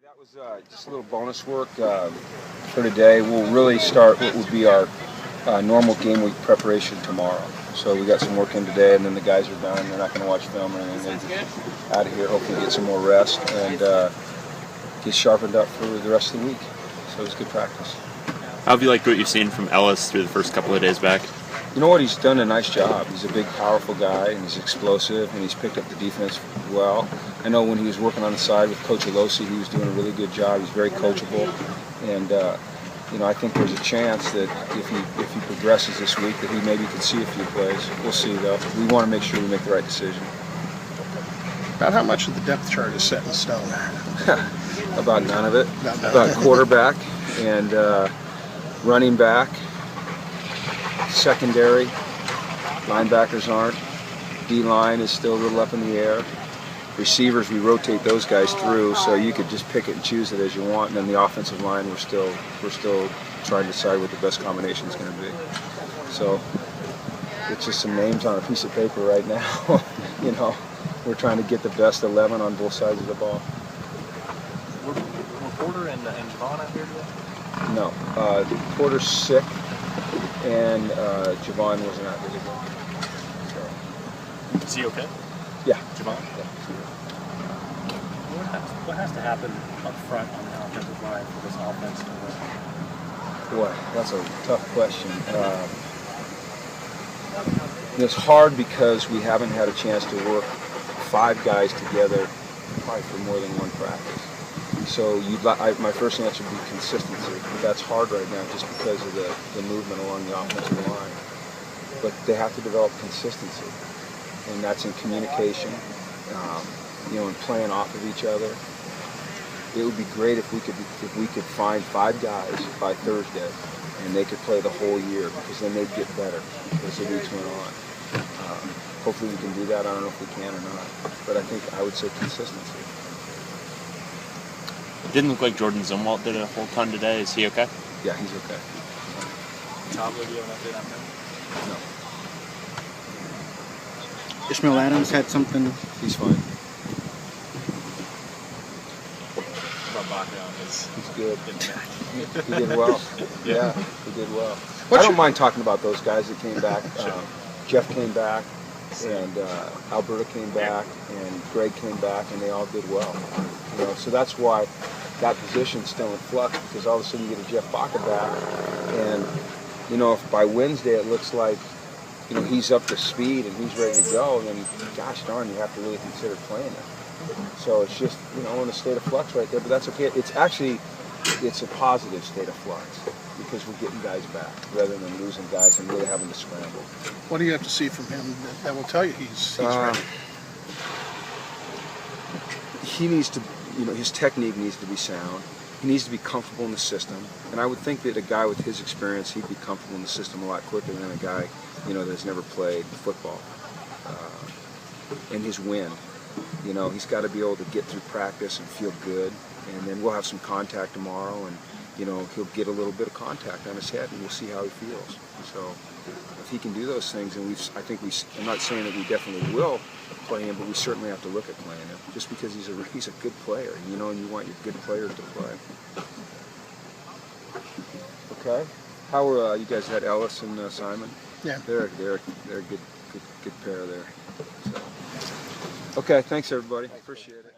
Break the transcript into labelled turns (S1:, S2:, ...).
S1: That was just a little bonus work for today. We'll really start what would be our normal game week preparation tomorrow. So we got some work in today, and then the guys are done. They're not going to watch film or anything. They're just out of here, hopefully get some more rest and get sharpened up for the rest of the week. So it was good practice.
S2: How have you liked what you've seen from Ellis through the first couple of days back?
S1: You know what? He's done a nice job. He's a big, powerful guy, and he's explosive, and he's picked up the defense well. I know when he was working on the side with Coach Alosi, he was doing a really good job. He's very coachable, and you know, I think there's a chance that if he progresses this week, that he maybe could see a few plays. We'll see, though. We want to make sure we make the right decision.
S3: About how much of the depth chart is set in stone?
S1: About none of it. About quarterback and running back. Secondary, linebackers aren't. D-line is still a little up in the air. Receivers, we rotate those guys through, so you could just pick it and choose it as you want. And then the offensive line, we're still trying to decide what the best combination is going to be. So it's just some names on a piece of paper right now. You know, we're trying to get the best 11 on both sides of the ball.
S4: Were Porter and Javon out here today?
S1: No, Porter's sick. And Javon wasn't out here today. So.
S4: Is he okay?
S1: Yeah.
S4: Javon?
S1: Yeah.
S5: What has to happen up front on the offensive line for this offense to work?
S1: Boy, that's a tough question. It's hard because we haven't had a chance to work 5 guys together probably for more than one practice. So my first answer would be consistency, but that's hard right now just because of the movement along the offensive line. But they have to develop consistency, and that's in communication, you know, and playing off of each other. It would be great if we could find 5 guys by Thursday, and they could play the whole year, because then they'd get better as the weeks went on. Hopefully we can do that. I don't know if we can or not, but I would say consistency.
S2: It didn't look like Jordan Zumwalt did a whole ton today. Is he okay?
S1: Yeah, he's okay.
S4: Tablo, do you have an update on him?
S1: No,
S3: Ishmael Adams had something.
S1: he's fine.
S4: About Baca on his
S1: He's good.
S4: getting back.
S1: He did well. Yeah, he did well.
S3: What's
S1: I don't
S3: your-
S1: mind talking about those guys that came back. Jeff came back, and Alberta came back, and Greg came back, and they all did well. You know, so that's why that position's still in flux, because all of a sudden you get a Jeff Baca back, and you know, if by Wednesday it looks like, you know, he's up to speed and he's ready to go, then gosh darn, you have to really consider playing him. So it's just, you know, in a state of flux right there, but that's okay. It's a positive state of flux, because we're getting guys back rather than losing guys and really having to scramble.
S3: What do you have to see from him that will tell you he's ready?
S1: He needs to, you know, his technique needs to be sound. He needs to be comfortable in the system. And I would think that a guy with his experience, he'd be comfortable in the system a lot quicker than a guy, you know, that's never played football. And his wind, you know, he's got to be able to get through practice and feel good. And then we'll have some contact tomorrow, and you know, he'll get a little bit of contact on his head, and we'll see how he feels. So if he can do those things, and I'm not saying that we definitely will play him, but we certainly have to look at playing him, just because he's a good player, you know, and you want your good players to play. Okay. How are you guys? Had Ellis and Simon?
S3: Yeah.
S1: They're a good pair there. So. Okay. Thanks everybody. Appreciate it.